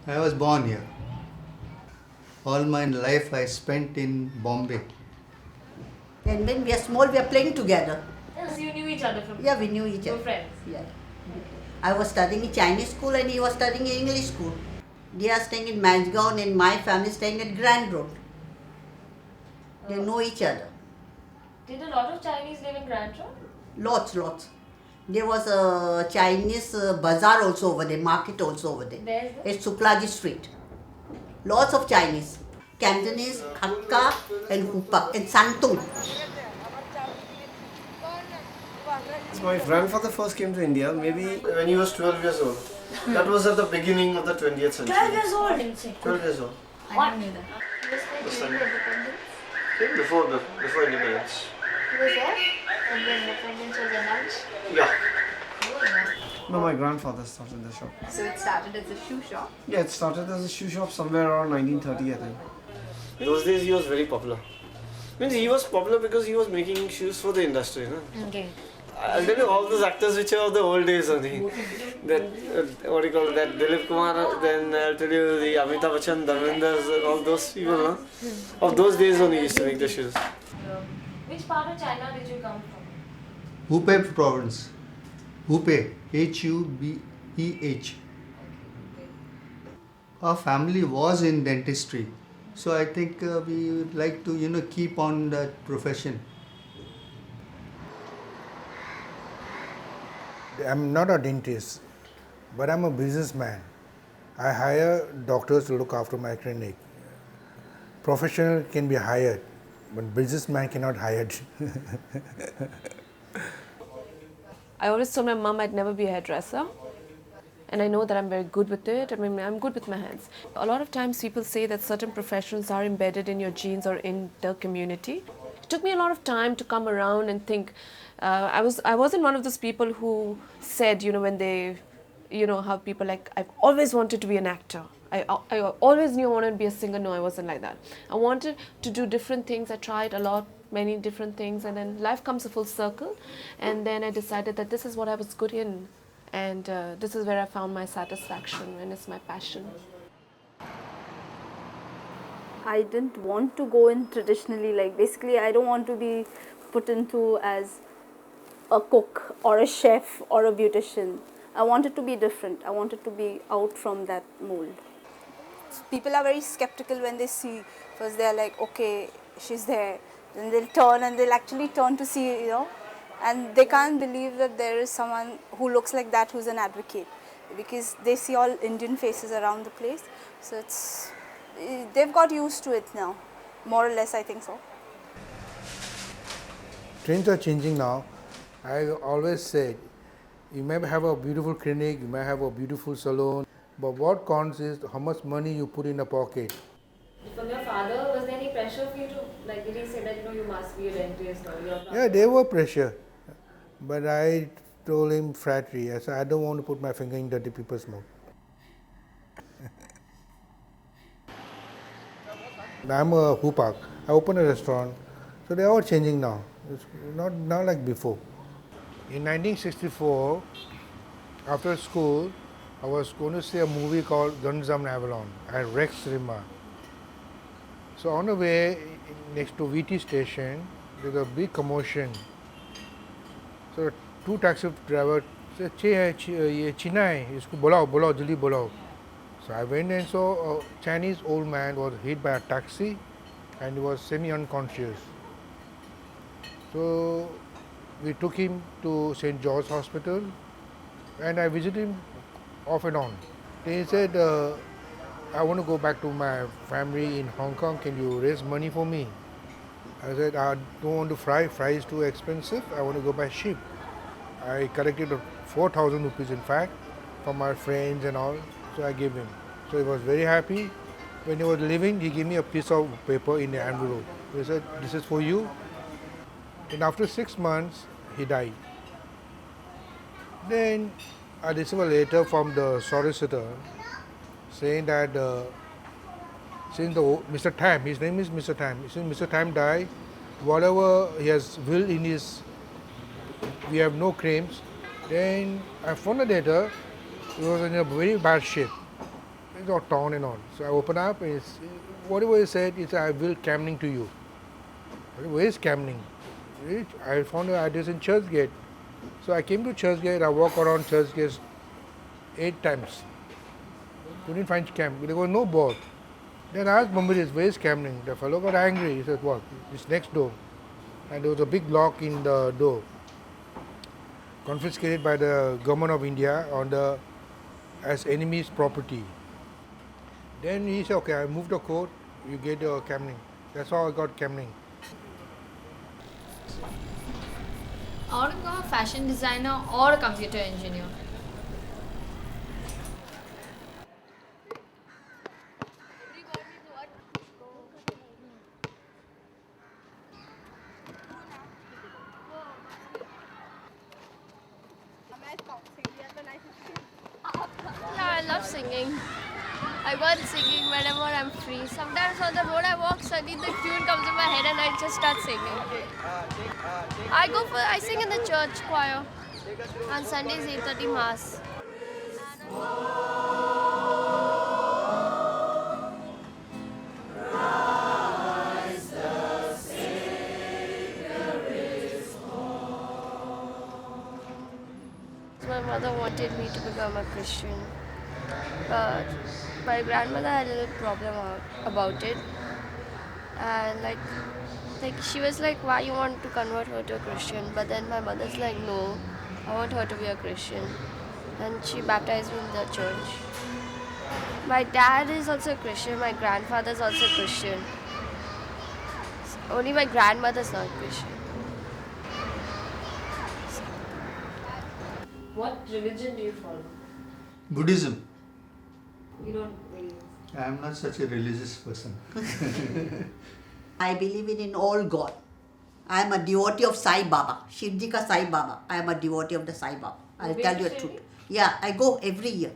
I was born here. All my life I spent in Bombay. And when we are small, we are playing together. So you knew each other from? Yeah, we knew each You other. were friends? Yeah. I was studying in Chinese school and he was studying in English school. They are staying in Manchgaon and my family is staying at Grand Road. They know each other. Did a lot of Chinese live in Grand Road? Lots. There was a Chinese bazaar also over there, market also over there. Where is It's Suklaji Street. Lots of Chinese. Cantonese, Hakka and Hupak and Santung. My grandfather first came to India maybe when he was 12 years old. That was at the beginning of the 20th century. 12 years old? 12 years old. What? He was there during the independence? Came before independence. He was there when the independence was announced? Yeah. Oh, No, my grandfather started the shop. So it started as a shoe shop? Yeah, it started as a shoe shop somewhere around 1930, I think. In those days, he was very popular. Means he was popular because he was making shoes for the industry. No? okay. I'll tell you all those actors which are of the old days only. That, what do you call it, that Dilip Kumar, then I'll tell you the Amitabh Bachchan, Dharmendra, and all those people, no? Of those days only used to make the shoes. Which part of China did you come from? Hubei province. Hubei. Hubeh. Our family was in dentistry. So I think we would like to, keep on that profession. I'm not a dentist, but I'm a businessman. I hire doctors to look after my clinic. Professional can be hired, but businessman cannot hired. I always told my mom I'd never be a hairdresser. And I know that I'm very good with it. I mean, I'm good with my hands. A lot of times people say that certain professions are embedded in your genes or in the community. It took me a lot of time to come around and think. I wasn't one of those people who said, when they, how people like, I've always wanted to be an actor. I always knew I wanted to be a singer. No, I wasn't like that. I wanted to do different things. I tried many different things, and then life comes a full circle. And then I decided that this is what I was good in. And this is where I found my satisfaction and it's my passion. I didn't want to go in traditionally, like basically I don't want to be put into as a cook or a chef or a beautician. I wanted to be different. I wanted to be out from that mold. People are very skeptical when they see, first they're like, okay, she's there. Then they'll turn and they'll actually turn to see, and they can't believe that there is someone who looks like that who's an advocate, because they see all Indian faces around the place. So they've got used to it now, more or less, I think so. Trends are changing now. I always said, you may have a beautiful clinic, you may have a beautiful salon, but what counts is how much money you put in a pocket. From your father, was there any pressure for you to, like, did he say that, you must be a dentist or you're Yeah, there were pressure, but I told him flatly, I said, I don't want to put my finger in dirty people's mouth. I'm a Hupak. I opened a restaurant, so they're all changing now. It's not like before. In 1964, after school, I was going to see a movie called Guns N' Avalon at Rex Cinema. So on the way next to VT station, there's a big commotion. So two taxi drivers said, "Che hai, ye China hai, isko bulao, jaldi bulao." So I went and saw a Chinese old man was hit by a taxi and he was semi-unconscious. So we took him to St. George's Hospital and I visited him off and on. Then he said, I want to go back to my family in Hong Kong. Can you raise money for me? I said, I don't want to fry. Fry is too expensive. I want to go by ship. I collected 4,000 rupees, in fact, from my friends and all. So I gave him. So he was very happy. When he was leaving, he gave me a piece of paper in the envelope. He said, this is for you. And after 6 months, he died. Then I received a letter from the solicitor saying that since Mr. Tam, his name is Mr. Tam, since Mr. Tam died, whatever he has will in his, we have no claims. Then I found a letter, it was in a very bad shape. It was torn and all. So I opened up and whatever he said, he said, I will Camning to you. I said, where is Camning? I found an address in Churchgate. So I came to Churchgate, I walked around Churchgate 8 times. Couldn't find camp, there was no board. Then I asked Mumbai, where is Camning? The fellow got angry. He said, what? It's next door. And there was a big lock in the door, confiscated by the government of India as enemy's property. Then he said, okay, I moved the court, you get Camning. That's how I got Camning. I want to become a fashion designer or a computer engineer. Yeah, I love singing. I go on singing whenever I'm free. Sometimes on the road I walk, suddenly the tune comes in my head and I just start singing. I sing in the church choir on Sundays 8:30 Mass. My mother wanted me to become a Christian, but my grandmother had a little problem about it, and like she was like, why you want to convert her to a Christian? But then my mother's like, no, I want her to be a Christian, and she baptized me in the church. My dad is also a Christian, my grandfather is also a Christian. Only my grandmother's not Christian. What religion do you follow? Buddhism. You don't really. I am not such a religious person. I believe in all God. I am a devotee of Sai Baba, Shirdika Sai Baba. I am a devotee of the Sai Baba. I'll tell you the truth. Yeah, I go every year.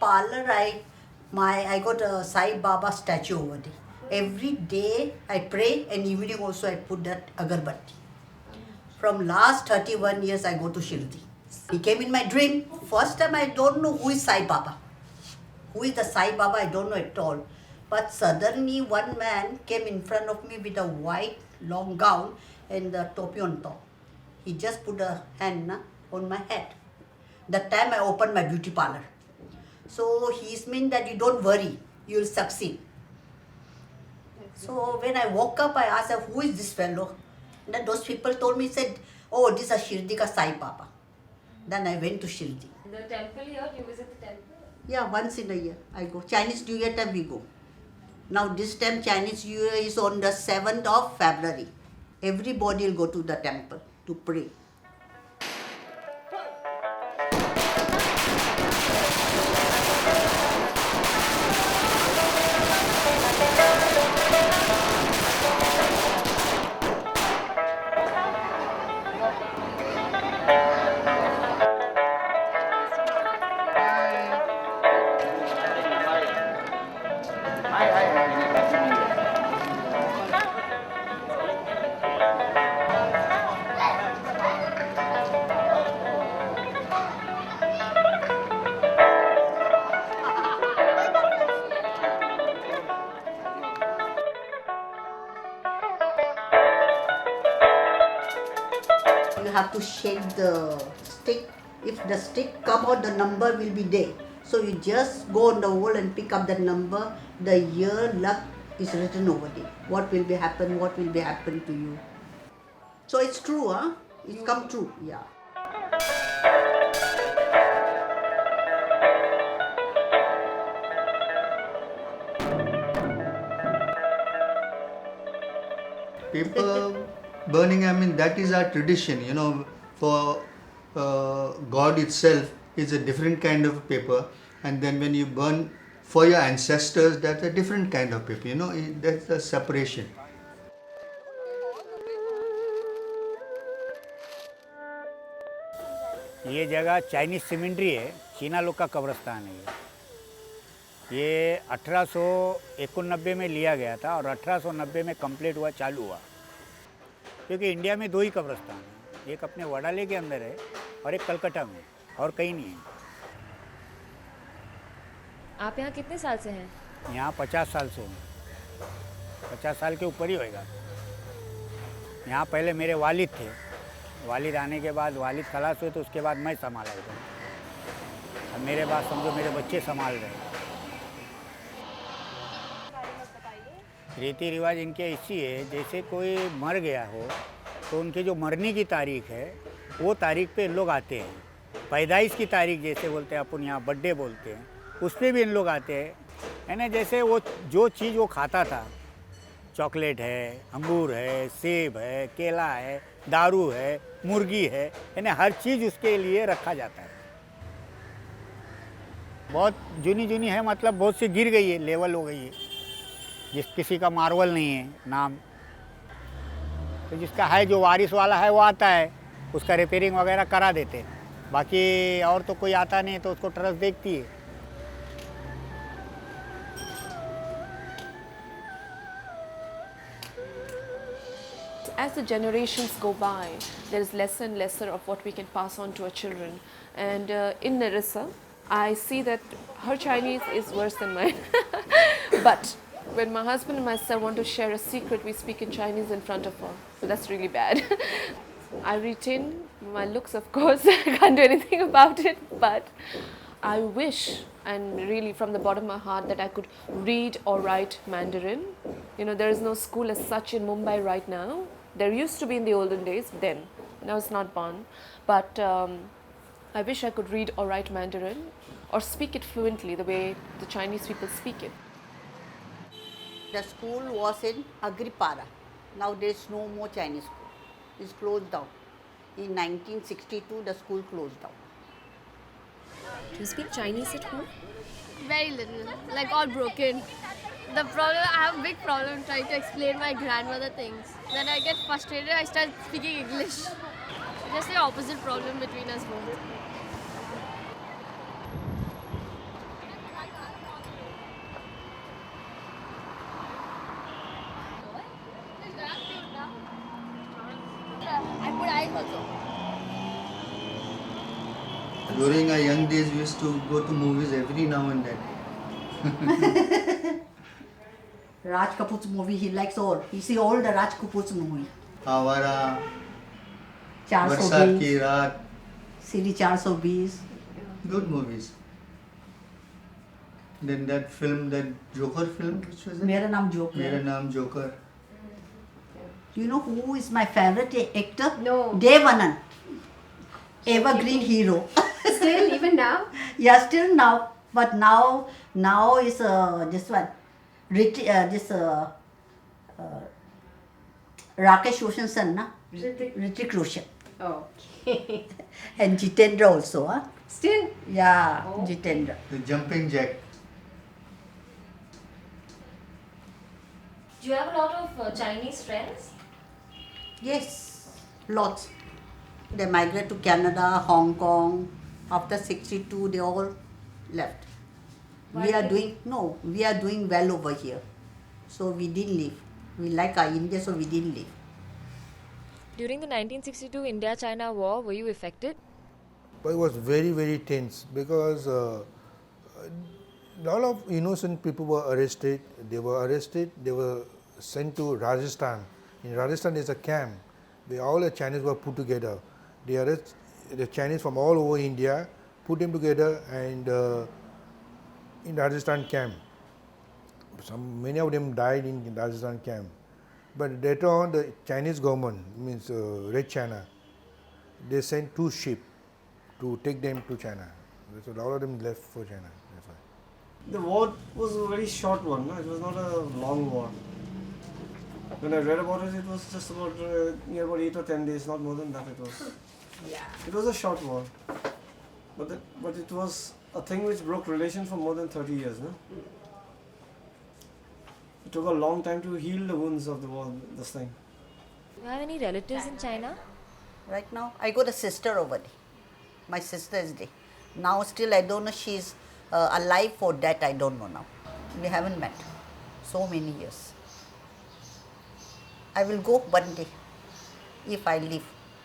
Parlor, I got a Sai Baba statue over there. Every day I pray and evening also I put that agarbatti. From last 31 years I go to Shirdi. He came in my dream. First time I don't know who is Sai Baba. Who is the Sai Baba, I don't know at all. But suddenly one man came in front of me with a white long gown and the topi on top. He just put a hand on my head. That time I opened my beauty parlor. So he's mean that you don't worry, you will succeed. So when I woke up, I asked, who is this fellow? And then those people told me, said, oh, this is a Shirdika Sai Baba. Then I went to Shirdi. The temple here, you visit the temple? Yeah, once in a year I go. Chinese New Year time we go. Now this time Chinese New Year is on the 7th of February. Everybody will go to the temple to pray. You have to shake the stick. If the stick come out, the number will be there. So you just go on the wall and pick up the number, the year, luck is written over there. What will be happen, what will be happen to you. So it's true, huh? It's come true, yeah. Paper burning, I mean, that is our tradition, for God itself is a different kind of paper, and then when you burn for your ancestors, that's a different kind of paper, that's a separation. ये जगह Chinese symmetry है, चीना लोग का कब्रिस्तान है ये 1891 में लिया गया था और 1890 में कंप्लीट हुआ, चालू हुआ, क्योंकि इंडिया में 2 ही कब्रिस्तान हैं, एक अपने वडाले के अंदर है और एक कलकत्ता में, और कहीं नहीं है। आप यहाँ कितने साल से हैं? यहाँ 50 साल से हूँ, 50 साल के ऊपर ही होएगा। यहाँ पहले मेरे वालिद थे, वालिद आने के बाद वालिद खलास हुए तो उसके बाद मैं संभाला इधर, अब मेरे बाद समझो मेरे बच्चे संभाल रहे हैं। रीति रिवाज इनके ऐसी है, जैसे कोई मर गया हो तो उनके जो मरने की तारीख है वो तारीख पे इन लोग आते हैं। पैदाइश की तारीख जैसे बोलते हैं अपन यहाँ बर्थडे बोलते हैं, उस पर भी इन लोग आते हैं, है ना। जैसे वो जो चीज़ वो खाता था, चॉकलेट है, अंगूर है, सेब है, केला है, दारू है, मुर्गी है ना, हर चीज़ उसके लिए रखा जाता है। बहुत जुनी है, मतलब बहुत सी गिर गई है, लेवल हो गई है, जिस किसी का मार्वल नहीं है नाम, तो जिसका है जो वारिस वाला है वो आता है, उसका रिपेयरिंग वगैरह करा देते हैं, बाकी और तो कोई आता नहीं, तो उसको ट्रस्ट देखती है। As the generations go by, there is lesser and lesser of what we can pass on to our children. And in Narissa, I see that her Chinese is worse than mine. But when my husband and myself want to share a secret, we speak in Chinese in front of her. So that's really bad. I retain my looks, of course. I can't do anything about it. But I wish, and really from the bottom of my heart, that I could read or write Mandarin. There is no school as such in Mumbai right now. There used to be in the olden days, then. Now it's not born. But I wish I could read or write Mandarin or speak it fluently the way the Chinese people speak it. The school was in Agripara. Now there is no more Chinese school. It's closed down. In 1962, the school closed down. Do you speak Chinese at home? Very little, like all broken. The problem, I have a big problem trying to explain my grandmother things. Then I get frustrated, I start speaking English. Just the opposite problem between us both. I put eyes also. During our young days, we used to go to movies every now and then. Raj Kapoor's movie, he likes all. You see all the Raj Kapoor's movie. Awara, 420, Barsat Ki Raat, Siri 420. good movies. Then that film, that Joker film, which was it? Mera Naam Joker. Mera Naam Joker. Do you know who is my favorite actor? No. Dev Anand. Evergreen hero. Still, even now? Yeah, still now. But now is this one. Rakesh Roshan's son, na? Hrithik Roshan. Okay. And Jitendra also, huh? Still? Yeah, Oh. Jitendra. The Jumping Jack. Do you have a lot of Chinese friends? Yes, lots. They migrated to Canada, Hong Kong. After 62, they all left. Why We are did- doing well over here. So we didn't leave. We like our India, so we didn't leave. During the 1962 India-China War, were you affected? But it was very, very tense because a lot of innocent people were arrested. They were sent to Rajasthan. In Rajasthan, there's a camp where all the Chinese were put together. They arrest the Chinese from all over India, put them together, and in Rajasthan camp. Many of them died in Rajasthan camp. But later on, the Chinese government, means Red China, they sent 2 ships to take them to China. So all of them left for China. That's why. The war was a very short one, no? It was not a long war. When I read about it, it was just about near about 8 or 10 days, not more than that it was. It was a short war. But it was a thing which broke relations for more than 30 years, no? It took a long time to heal the wounds of the war, this thing. Do you have any relatives in China? Right now, I got a sister over there. My sister is there. Now still I don't know she's alive or dead, I don't know now. We haven't met. So many years. I will go one day. If I live,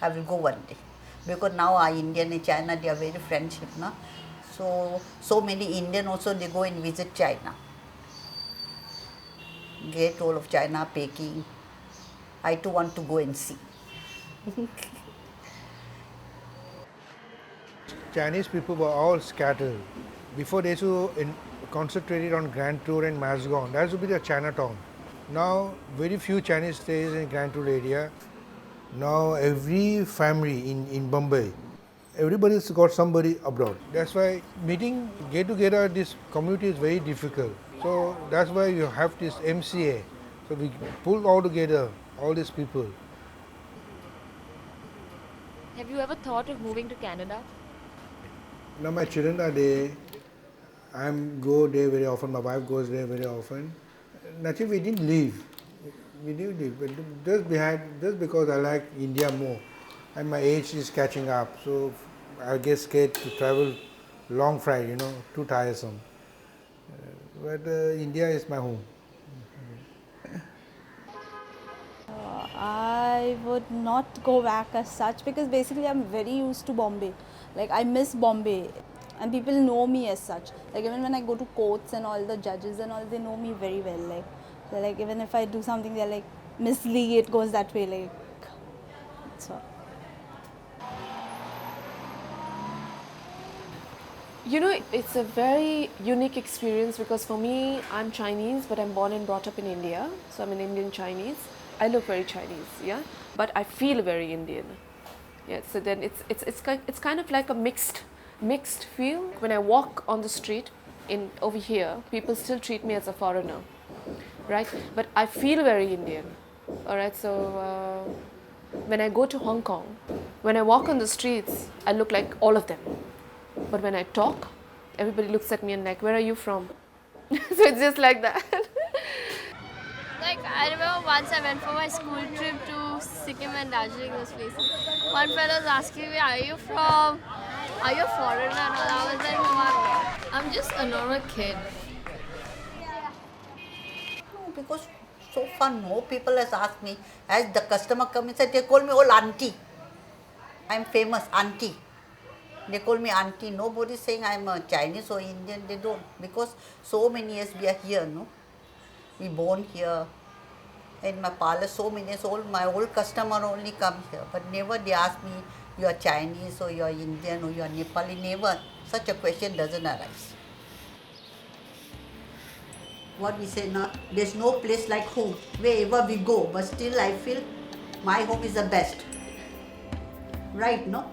I will go one day. Because now our Indian and China, they are very friendship, no? So many Indian also, they go and visit China. Great Wall of China, Peking. I too want to go and see. Chinese people were all scattered. Before they used to concentrate on Grand Tour and Mazgon. That would be the Chinatown. Now very few Chinese stays in Grand Tour area. Now every family in Mumbai, everybody's got somebody abroad. That's why get together this community is very difficult. So that's why you have this MCA. So we pull all together, all these people. Have you ever thought of moving to Canada? Now my children are there. I go there very often. My wife goes there very often. Naturally, we didn't leave. We didn't leave, but just because I like India more, and my age is catching up, so I get scared to travel long flight. Too tiresome. But India is my home. I would not go back as such because basically I'm very used to Bombay. Like I miss Bombay and people know me as such. Like even when I go to courts and all the judges and all, they know me very well. Like they're like, even if I do something, they're like, Miss Lee, it goes that way. Like, so. It's a very unique experience because for me, I'm Chinese, but I'm born and brought up in India. So I'm an Indian Chinese. I look very Chinese, yeah, but I feel very Indian. Yeah, so then it's kind of like a mixed feel. When I walk on the street over here, people still treat me as a foreigner, right? But I feel very Indian. All right, so when I go to Hong Kong, when I walk on the streets, I look like all of them. But when I talk, everybody looks at me and like, where are you from? So it's just like that. Like, I remember once I went for my school trip to Sikkim and Darjeeling, those places. One fellow was asking me, are you a foreigner? And all. I was like, no, I'm just a normal kid. No, because so far no people has asked me. As the customer comes inside, they call me all auntie. I'm famous, auntie. They call me auntie. Nobody is saying I'm a Chinese or Indian. They don't. Because so many years we are here, no? We born here. In my parlor, so many years old, my old customer only come here. But never they ask me, you are Chinese or you are Indian or you are Nepali. Never. Such a question doesn't arise. What we say now, there's no place like home. Wherever we go, but still I feel my home is the best. Right, no?